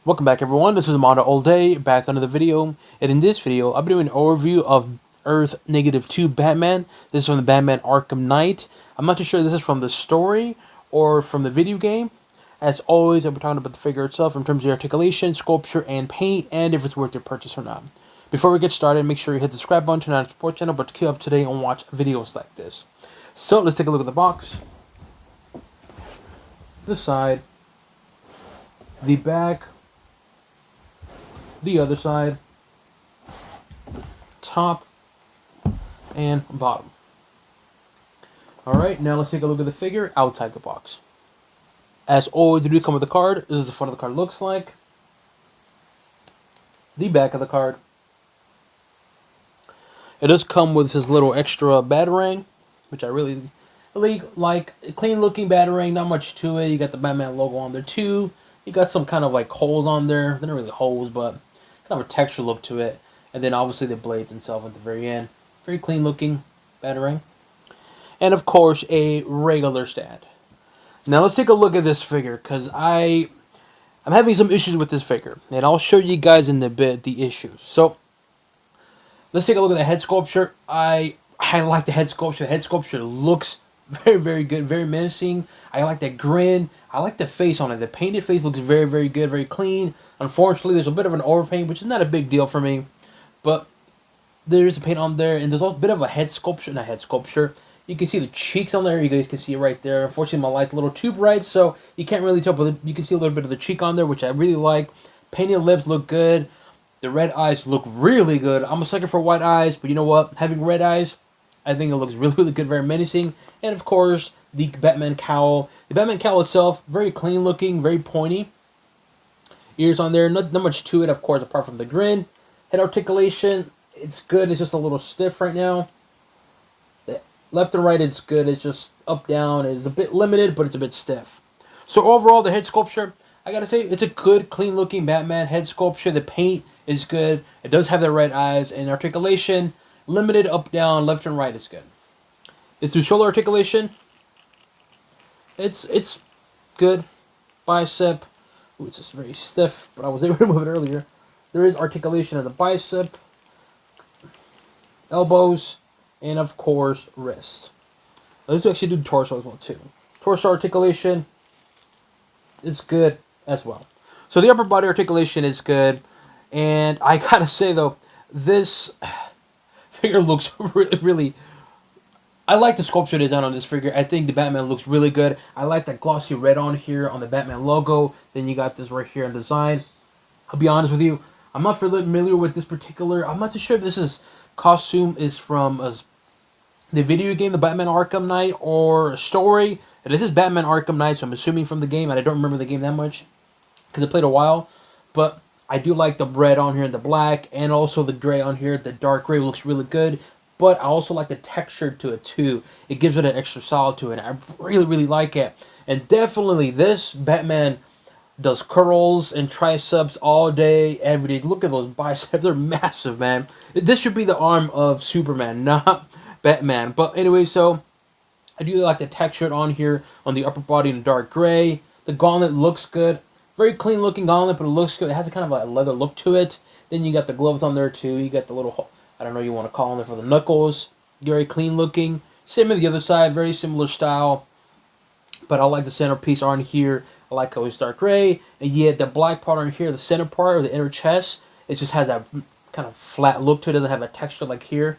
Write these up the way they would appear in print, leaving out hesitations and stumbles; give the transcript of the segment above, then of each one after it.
Welcome back everyone, this is MandoAllDay, back on another video, and in this video, I'll be doing an overview of Earth-2 Batman. This is from the Batman Arkham Knight. I'm not too sure if this is from the story or from the video game. As always, I'll be talking about the figure itself in terms of articulation, sculpture, and paint, and if it's worth your purchase or not. Before we get started, make sure you hit the subscribe button, turn on the support channel, but to keep up to date and watch videos like this. So, let's take a look at the box. The side. The back. The other side, top, and bottom. Alright, now let's take a look at the figure outside the box. As always, we do come with the card. This is the front of the card looks like. The back of the card. It does come with this little extra batarang, which I really like. A clean looking batarang, not much to it. You got the Batman logo on there too. You got some kind of like holes on there. They're not really holes, but kind of a texture look to it. And then obviously the blades themselves at the very end. Very clean looking batarang. And of course a regular stand. Now let's take a look at this figure, because I'm having some issues with this figure. And I'll show you guys in a bit the issues. So let's take a look at the head sculpture. I like the head sculpture. The head sculpture looks very, very good, very menacing. I like that grin. I like the face on it. The painted face looks very, very good, very clean. Unfortunately, there's a bit of an overpaint, which is not a big deal for me. But there's a paint on there, and there's also a bit of a head sculpture. Not head sculpture. You can see the cheeks on there. You guys can see it right there. Unfortunately, my light's a little too bright, so you can't really tell, but you can see a little bit of the cheek on there, which I really like. Painted lips look good. The red eyes look really good. I'm a sucker for white eyes, but you know what? Having red eyes, I think it looks really, really good, very menacing. And of course, the Batman cowl. The Batman cowl itself, very clean looking, very pointy. Ears on there, not much to it, of course, apart from the grin. Head articulation, it's good. It's just a little stiff right now. The left and right, it's good. It's just up, down. It's a bit limited, but it's a bit stiff. So overall, the head sculpture, I gotta say, it's a good, clean looking Batman head sculpture. The paint is good. It does have the red eyes, and articulation, limited, up, down, left and right is good. It's through shoulder articulation. It's good. Bicep. Ooh, it's just very stiff, but I was able to move it earlier. There is articulation of the bicep, elbows, and of course, wrist. Let's actually do torso as well too. Torso articulation, it's good as well. So the upper body articulation is good, and I gotta say though, this figure looks really. I like the sculpture design on this figure. I think the Batman looks really good. I like that glossy red on here on the Batman logo. Then you got this right here in design. I'll be honest with you, I'm not familiar with this particular. I'm not too sure if this is costume is from the video game, the Batman Arkham Knight, or a story. And this is Batman Arkham Knight, so I'm assuming from the game, and I don't remember the game that much because I played a while. But I do like the red on here and the black, and also the gray on here. The dark gray looks really good. But I also like the texture to it too. It gives it an extra solid to it. I really, really like it. And definitely this Batman does curls and triceps all day, every day. Look at those biceps. They're massive, man. This should be the arm of Superman, not Batman. But anyway, so I do like the texture on here on the upper body in dark gray. The gauntlet looks good. Very clean looking gauntlet, but it looks good. It has a kind of a leather look to it. Then you got the gloves on there too. You got the little, I don't know what you want to call them for the knuckles. Very clean looking. Same on the other side, very similar style. But I like the centerpiece on here. I like how it's dark gray. And yet the black part on here, the center part or the inner chest, it just has that kind of flat look to it. It doesn't have a texture like here,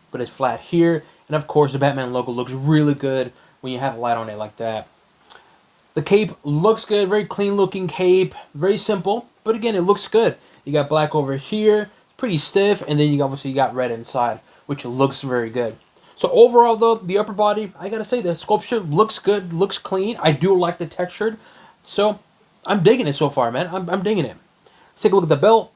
but it's flat here. And of course the Batman logo looks really good when you have light on it like that. The cape looks good, very clean looking cape. Very simple, but again, it looks good. You got black over here. Pretty stiff, and then you obviously got red inside, which looks very good. So overall though, the upper body, I gotta say the sculpture looks good, looks clean. I do like the textured, so I'm digging it so far, man. I'm digging it. Let's take a look at the belt.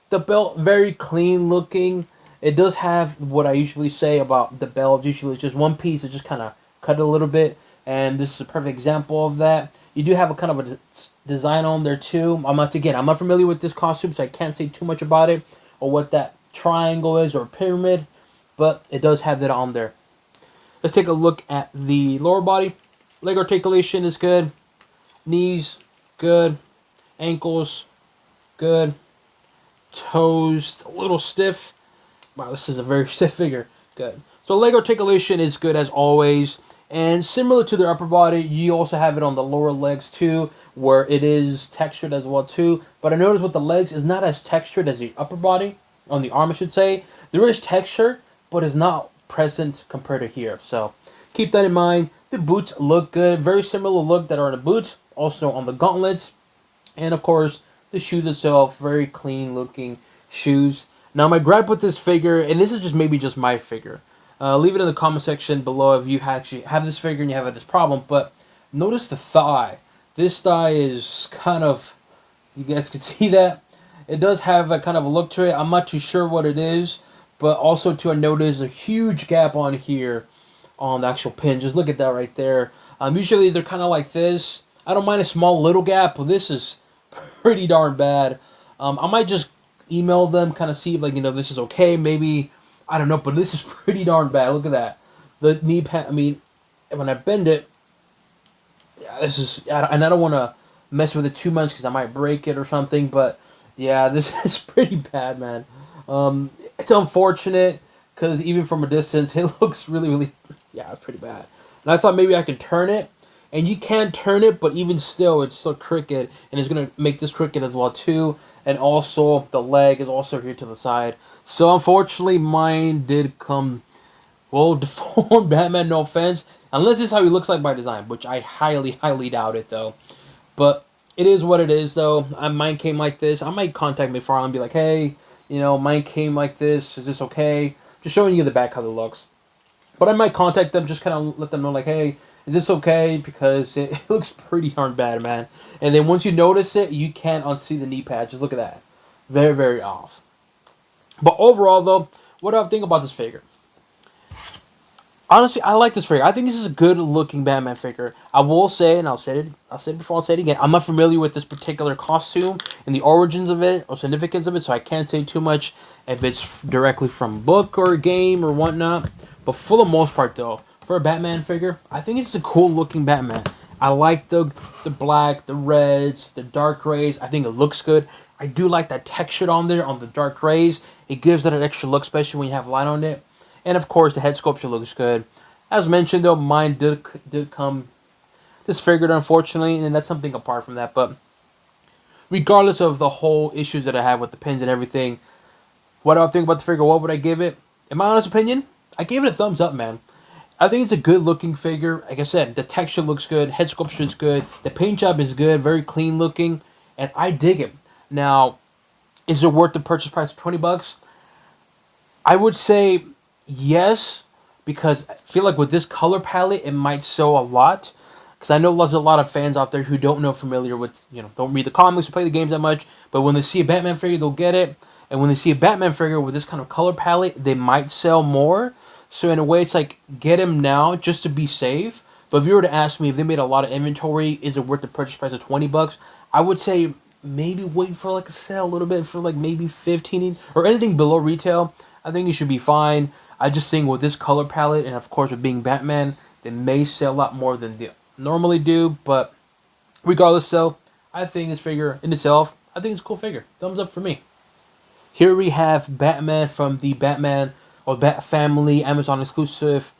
The belt, very clean looking. It does have what I usually say about the belt. Usually it's just one piece, it just kind of cut it a little bit, and this is a perfect example of that. You do have a kind of a design on there too. I'm not familiar with this costume, so I can't say too much about it, or what that triangle is, or pyramid, but it does have that on there. Let's take a look at the lower body. Leg articulation is good. Knees, good. Ankles, good. Toes, a little stiff. Wow, this is a very stiff figure. Good. So leg articulation is good as always. And similar to the upper body, you also have it on the lower legs too, where it is textured as well too. But I noticed with the legs, it's not as textured as the upper body, on the arm I should say. There is texture, but it's not present compared to here. So keep that in mind. The boots look good. Very similar look that are on the boots, also on the gauntlets. And of course, the shoes itself, very clean looking shoes. Now my gripe with this figure, and this is just maybe just my figure. Leave it in the comment section below if you actually have this figure and you have this problem. But notice the thigh. This thigh is kind of, you guys can see that. It does have a kind of a look to it. I'm not too sure what it is. But also too, I noticed a huge gap on here on the actual pin. Just look at that right there. Usually they're kind of like this. I don't mind a small little gap, but this is pretty darn bad. I might just email them, kind of see if, like, this is okay. Maybe, I don't know, but this is pretty darn bad. Look at that. The knee pad, I mean, when I bend it, yeah, this is, and I don't want to mess with it too much because I might break it or something, but yeah, this is pretty bad, man. It's unfortunate because even from a distance, it looks really, really, yeah, pretty bad. And I thought maybe I could turn it, and you can turn it, but even still, it's still crooked, and it's going to make this crooked as well, too. And also, the leg is also here to the side. So, unfortunately, mine did come, well, deformed Batman, no offense. Unless this is how he looks like by design, which I highly, highly doubt it, though. But it is what it is, though. Mine came like this. I might contact McFarlane and be like, hey, mine came like this. Is this okay? Just showing you the back how it looks. But I might contact them, just kind of let them know, like, hey, is this okay? Because it looks pretty darn bad, man. And then once you notice it, you can't unsee the knee pad. Just look at that. Very, very off. But overall, though, what do I think about this figure? Honestly, I like this figure. I think this is a good-looking Batman figure. I will say, and I'll say it before, I'll say it again, I'm not familiar with this particular costume and the origins of it or significance of it, so I can't say too much if it's directly from book or game or whatnot. But for the most part, though, for a Batman figure, I think it's a cool-looking Batman. I like the black, the reds, the dark grays. I think it looks good. I do like that texture on there on the dark grays. It gives it an extra look, especially when you have light on it. And of course, the head sculpture looks good. As mentioned, though, mine did come disfigured, unfortunately, and that's something apart from that. But regardless of the whole issues that I have with the pins and everything, what do I think about the figure? What would I give it? In my honest opinion, I gave it a thumbs up, man. I think it's a good-looking figure. Like I said, the texture looks good, head sculpture is good, the paint job is good, very clean-looking, and I dig it. Now, is it worth the purchase price of $20? I would say yes, because I feel like with this color palette, it might sell a lot. Because I know there's a lot of fans out there who don't know familiar with, don't read the comics or play the games that much. But when they see a Batman figure, they'll get it. And when they see a Batman figure with this kind of color palette, they might sell more. So in a way, it's like, get him now just to be safe. But if you were to ask me if they made a lot of inventory, is it worth the purchase price of $20? I would say maybe wait for like a sale a little bit for like maybe 15 or anything below retail. I think you should be fine. I just think with this color palette and of course with being Batman, they may sell a lot more than they normally do. But regardless, so I think this figure in itself, I think it's a cool figure. Thumbs up for me. Here we have Batman from the Batman or Bat Family Amazon exclusive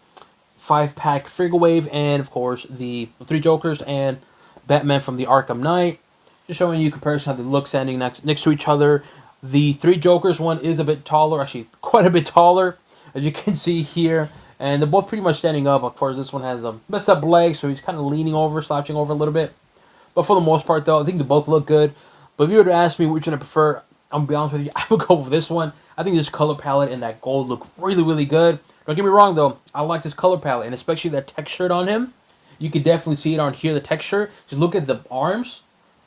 5-pack figure wave, and of course the 3 Jokers and Batman from the Arkham Knight. Just showing you comparison how they look standing next to each other. The 3 Jokers one is a bit taller, actually quite a bit taller, as you can see here. And they're both pretty much standing up. Of course, this one has a messed up leg, so he's kind of leaning over, slouching over a little bit. But for the most part, though, I think they both look good. But if you were to ask me which one I prefer, I'm going to be honest with you, I would go with this one. I think this color palette and that gold look really, really good. Don't get me wrong, though. I like this color palette, and especially that texture on him. You can definitely see it on here, the texture. Just look at the arms,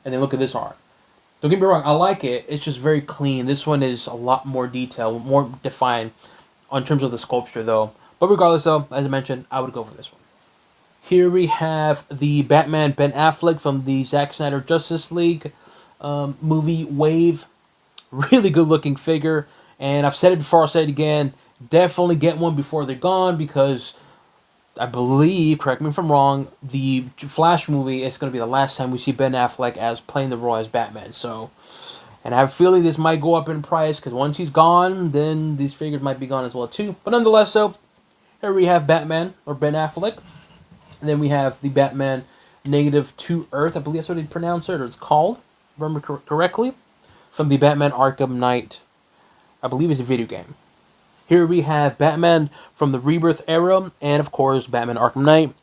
and then look at this arm. Don't get me wrong, I like it. It's just very clean. This one is a lot more detailed, more defined in terms of the sculpture, though. But regardless, though, as I mentioned, I would go for this one. Here we have the Batman Ben Affleck from the Zack Snyder Justice League movie Wave. Really good looking figure. And I've said it before, I'll say it again. Definitely get one before they're gone, because I believe, correct me if I'm wrong, the Flash movie is going to be the last time we see Ben Affleck as playing the role as Batman. So And I have a feeling this might go up in price because once he's gone, then these figures might be gone as well too. But nonetheless, so here we have Batman, or Ben Affleck. And then we have the Batman -2 Earth, I believe that's what they pronounce it, or it's called, if I remember correctly, from the Batman Arkham Knight, I believe it's a video game. Here we have Batman from the Rebirth era, and of course, Batman Arkham Knight.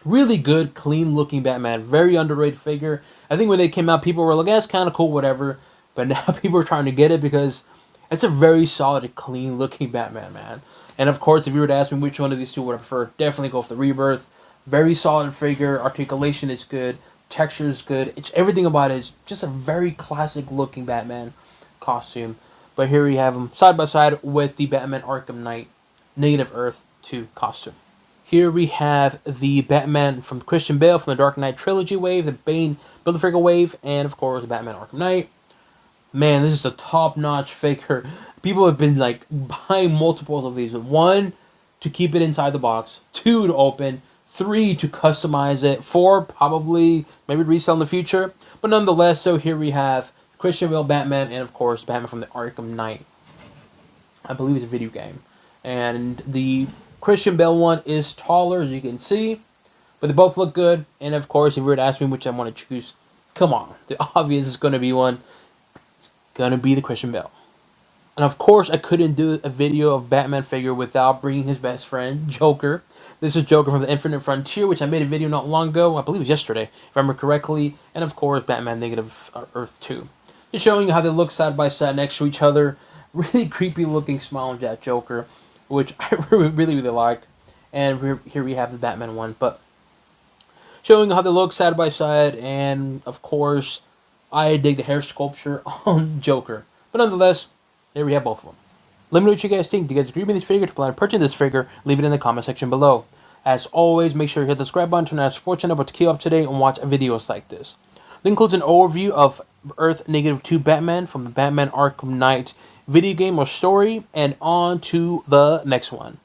Really good, clean-looking Batman. Very underrated figure. I think when they came out, people were like, it's kind of cool, whatever. But now people are trying to get it because it's a very solid, clean-looking Batman, man. And of course, if you were to ask me which one of these two would I prefer, definitely go for the Rebirth. Very solid figure. Articulation is good. Texture is good. Everything about it is just a very classic-looking Batman costume. But here we have him side by side with the Batman Arkham Knight -Earth-2 costume. Here we have the Batman from Christian Bale from the Dark Knight Trilogy wave, the Bane Build-A-Figure wave, and of course, Batman Arkham Knight. Man, this is a top-notch figure. People have been like buying multiples of these. 1, to keep it inside the box. 2, to open. 3, to customize it. 4, probably maybe resell in the future. But nonetheless, so here we have Christian Bale Batman, and of course, Batman from the Arkham Knight. I believe it's a video game. And the Christian Bale one is taller, as you can see. But they both look good. And of course, if you were to ask me which I want to choose, come on. The obvious is going to be one. It's going to be the Christian Bale. And of course, I couldn't do a video of Batman figure without bringing his best friend, Joker. This is Joker from the Infinite Frontier, which I made a video not long ago. I believe it was yesterday, if I remember correctly. And of course, Batman -Earth-2. Just showing you how they look side by side next to each other. Really creepy looking smile on that Joker, which I really like. And here we have the Batman one. But showing you how they look side by side. And of course, I dig the hair sculpture on Joker. But nonetheless, there we have both of them. Let me know what you guys think. Do you guys agree with this figure? To plan on purchasing this figure? Leave it in the comment section below. As always, make sure you hit the subscribe button, turn on the support channel to keep up to date and watch videos like this. That includes an overview of Earth-2 Batman from the Batman Arkham Knight video game or story, and on to the next one.